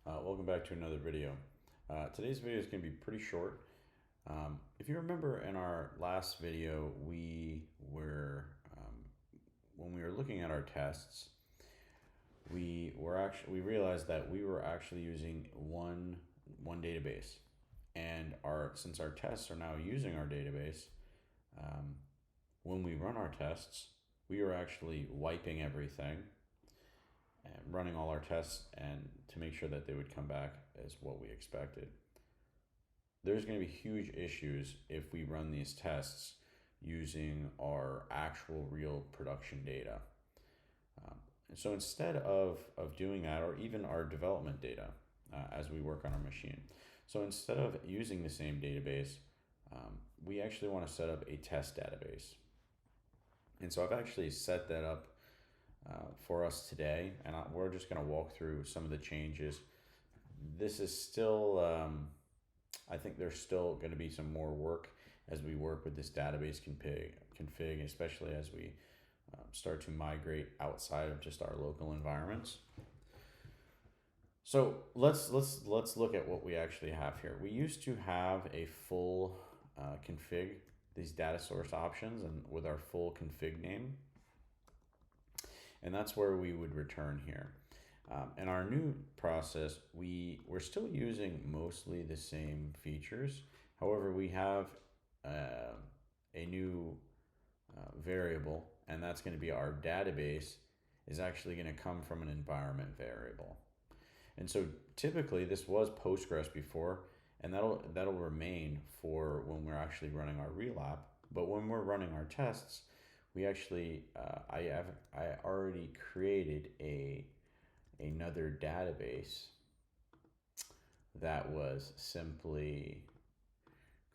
Welcome back to another video. Today's video is going to be pretty short. If you remember in our last video, when we were looking at our tests, we realized that we were actually using one database, and since our tests are now using our database, um, when we run our tests, we are actually wiping everything and running all our tests and to make sure that they would come back as what we expected. There's going to be huge issues if we run these tests using our actual real production data. And so instead of doing that, or even our development data as we work on our machine, so instead of using the same database, we actually want to set up a test database. And so I've actually set that up for us today, and we're just going to walk through some of the changes. This is still, I think there's still going to be some more work as we work with this database config, especially as we start to migrate outside of just our local environments. So let's look at what we actually have here. We used to have a full config, these data source options, and with our full config name. And that's where we would return here. In our new process, we're still using mostly the same features. However, we have a new variable, and that's going to be our database is actually going to come from an environment variable. And so typically this was Postgres before, and that'll remain for when we're actually running our real app. But when we're running our tests, we actually I already created another database that was simply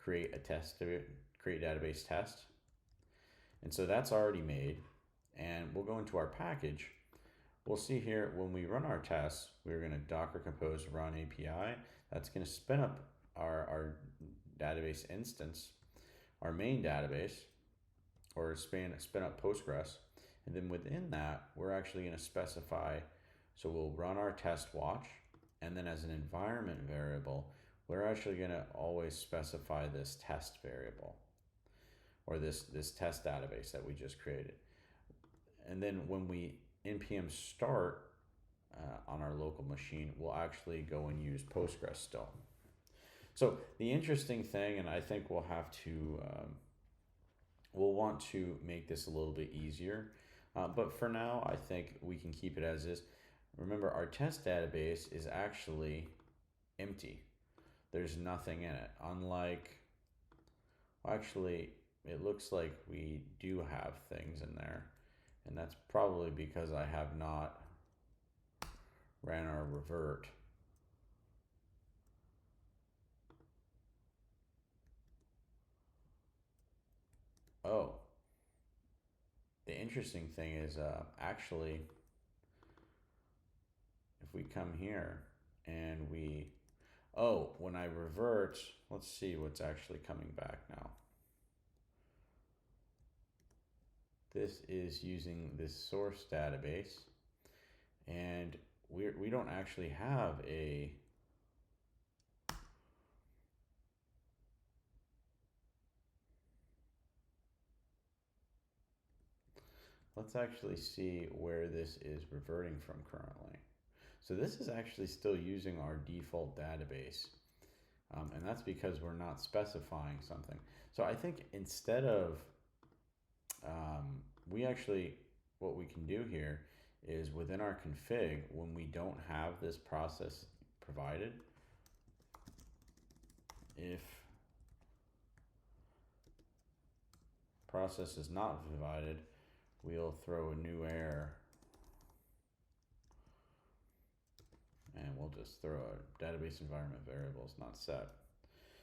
create database test. And so that's already made, and we'll go into our package. We'll see here when we run our tests, we're going to Docker Compose run API. That's going to spin up our database instance, our main database, or spin up Postgres. And then within that, we're actually going to specify, so we'll run our test watch, and then as an environment variable, we're actually going to always specify this test variable, or this test database that we just created. And then when we npm start on our local machine, we'll actually go and use Postgres still. So the interesting thing, and I think we'll have to, we'll want to make this a little bit easier, but for now, I think we can keep it as is. Remember, our test database is actually empty. There's nothing in it. Unlike, actually, it looks like we do have things in there, and that's probably because I have not ran our revert. Oh, the interesting thing is actually, if we come here and when I revert, let's see what's actually coming back now. This is using this source database, and we don't actually have a let's actually see where this is reverting from currently. So this is actually still using our default database, and that's because we're not specifying something. So I think instead of what we can do here is within our config, when we don't have this process provided, if process is not provided, we'll throw a new error, and we'll just throw a database environment variable is not set.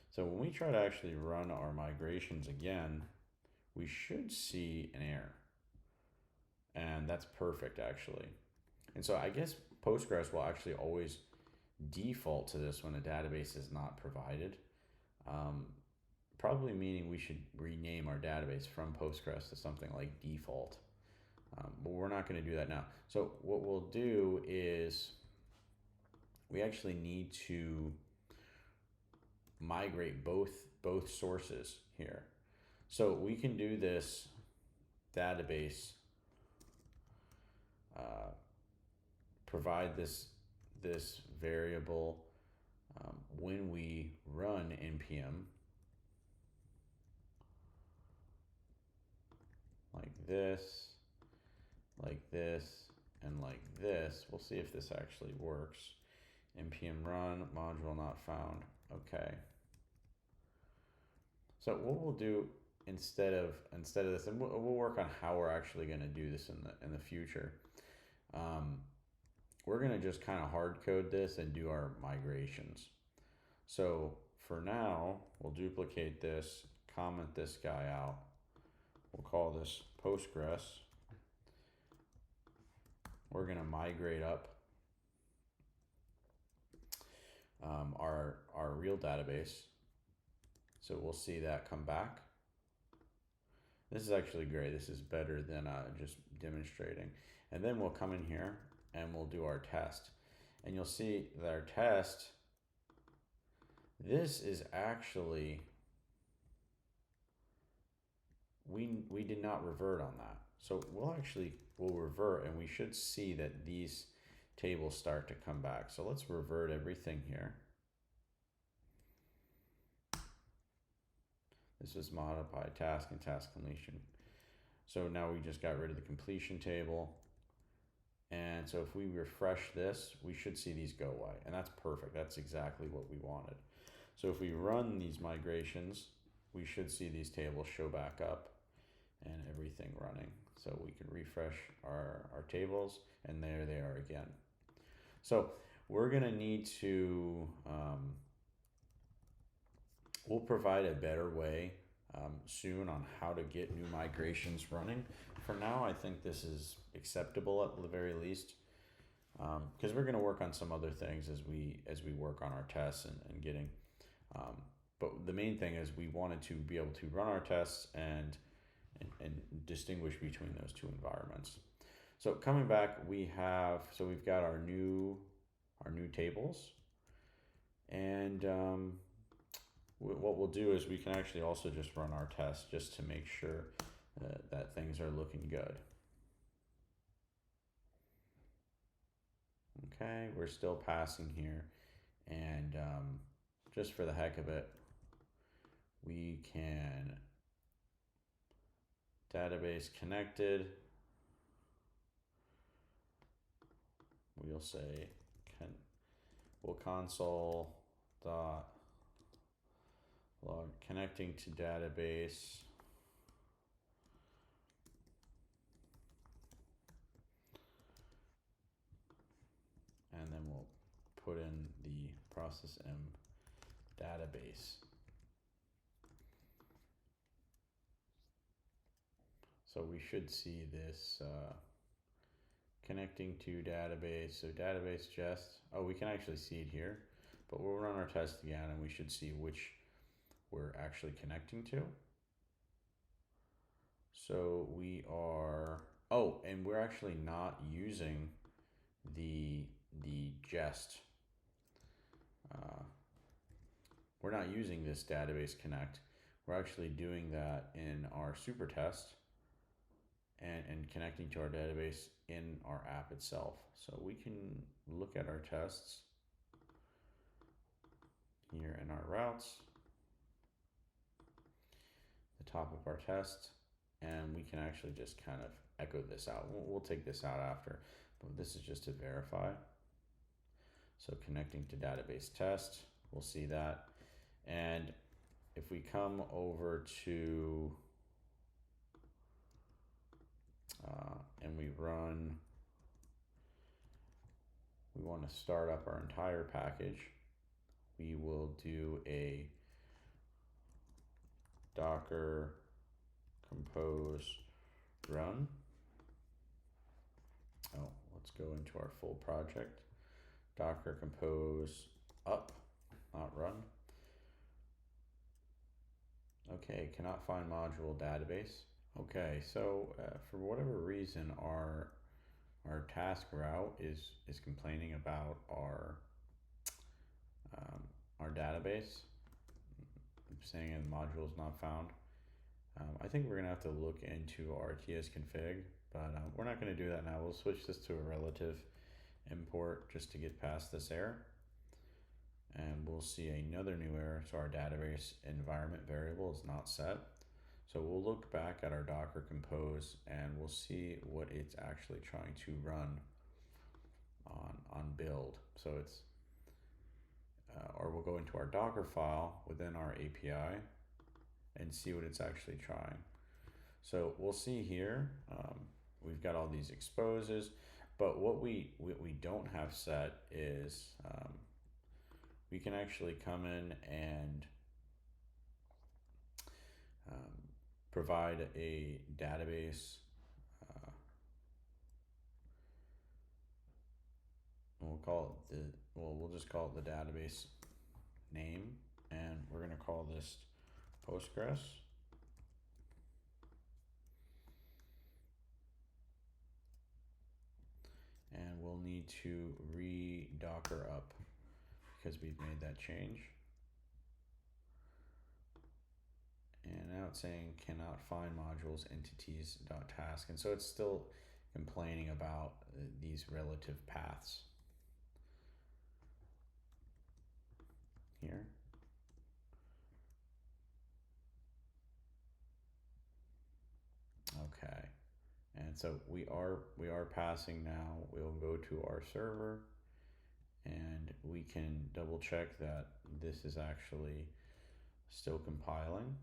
So when we try to actually run our migrations again, we should see an error, and that's perfect actually. And so I guess Postgres will actually always default to this when a database is not provided, probably meaning we should rename our database from Postgres to something like default, but we're not going to do that now. So what we'll do is we actually need to migrate both sources here. So we can do this database, provide this variable when we run npm like this, and like this. We'll see if this actually works. npm run module not found. Okay. So what we'll do instead of this, and we'll work on how we're actually going to do this in the future. We're going to just kind of hard code this and do our migrations. So for now, we'll duplicate this, comment this guy out. We'll call this Postgres. We're going to migrate up our real database. So we'll see that come back. This is actually great. This is better than just demonstrating. And then we'll come in here and we'll do our test. And you'll see that our test, this is actually, we did not revert on that. So we'll revert, and we should see that these tables start to come back. So let's revert everything here. This is modify task and task completion. So now we just got rid of the completion table. And so if we refresh this, we should see these go away. And that's perfect. That's exactly what we wanted. So if we run these migrations, we should see these tables show back up and everything running. So we can refresh our tables, and there they are again. So we're going to need to, we'll provide a better way soon on how to get new migrations running. For now, I think this is acceptable at the very least, because we're going to work on some other things as we work on our tests and getting. But the main thing is we wanted to be able to run our tests and distinguish between those two environments. So coming back, we've got our new tables, and what we'll do is we can actually also just run our tests just to make sure that things are looking good. Okay, we're still passing here, and just for the heck of it, we can database connected. We'll say we'll console dot log connecting to database. And then we'll put in the process M database. So we should see this connecting to database. So database just, we can actually see it here, but we'll run our test again and we should see which we're actually connecting to. So we are, and we're actually not using the jest. We're not using this database connect. We're actually doing that in our super test and connecting to our database in our app itself. So we can look at our tests here in our routes, the top of our test, and we can actually just kind of echo this out. We'll take this out after, but this is just to verify. So connecting to database test, we'll see that. And if we come over to, and we want to start up our entire package, we will do a Docker compose run. Let's go into our full project. Docker compose up, not run. Okay, cannot find module database. Okay, so for whatever reason, our task route is complaining about our database. Saying in module is not found. I think we're gonna have to look into RTS config, but we're not gonna do that now. We'll switch this to a relative import just to get past this error. And we'll see another new error. So our database environment variable is not set. So we'll look back at our Docker Compose and we'll see what it's actually trying to run on build. So it's, or we'll go into our Docker file within our API and see what it's actually trying. So we'll see here, we've got all these exposes, but what we don't have set is we can actually come in and provide a database. We'll call it we'll just call it the database name, and we're going to call this Postgres. And we'll need to re-docker up because we've made that change. And now it's saying cannot find modules entities.task. And so it's still complaining about these relative paths here. Okay. And so we are passing now. We'll go to our server and we can double check that this is actually still compiling.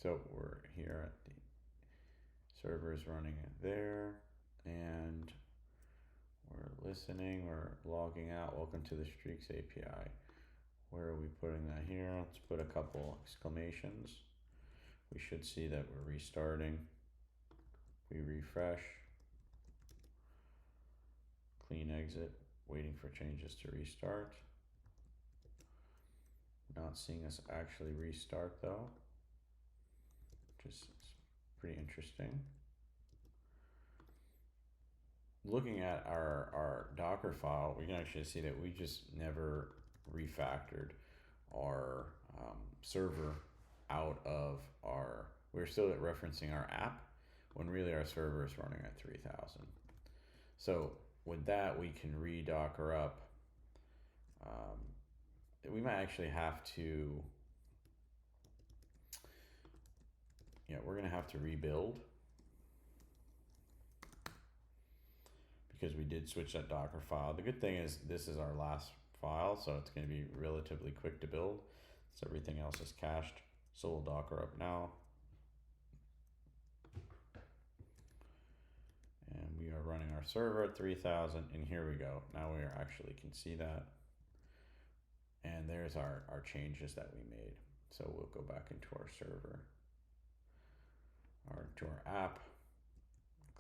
So we're here at the server is running it there, and we're listening, we're logging out. Welcome to the Streaks API. Where are we putting that here? Let's put a couple exclamations. We should see that we're restarting. We refresh, clean exit, waiting for changes to restart. Not seeing us actually restart though, which is pretty interesting. Looking at our Docker file, we can actually see that we just never refactored our server out of our, we're still referencing our app when really our server is running at 3000. So with that, we can re-docker up. We might actually have to, we're gonna have to rebuild because we did switch that Docker file. The good thing is this is our last file, so it's gonna be relatively quick to build. So everything else is cached. So we'll Docker up now. And we are running our server at 3000, and here we go. Now we actually can see that. And there's our changes that we made. So we'll go back into our server, or to our app,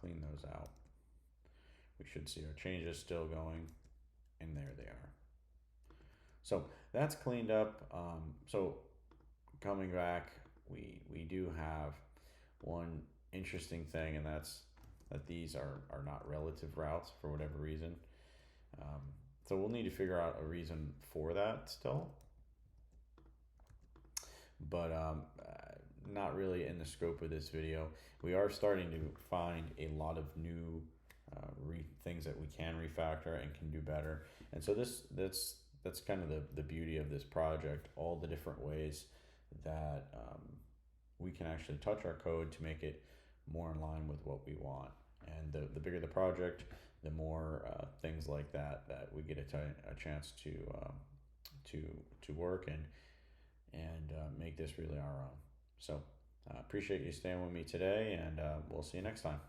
clean those out. We should see our changes still going, and there they are. So that's cleaned up. So coming back, we do have one interesting thing, and that's that these are not relative routes for whatever reason. So we'll need to figure out a reason for that still, but not really in the scope of this video. We are starting to find a lot of new things that we can refactor and can do better. And so that's kind of the beauty of this project, all the different ways that we can actually touch our code to make it more in line with what we want. And the bigger the project, the more things like that we get a chance to work and make this really our own. So appreciate you staying with me today, and we'll see you next time.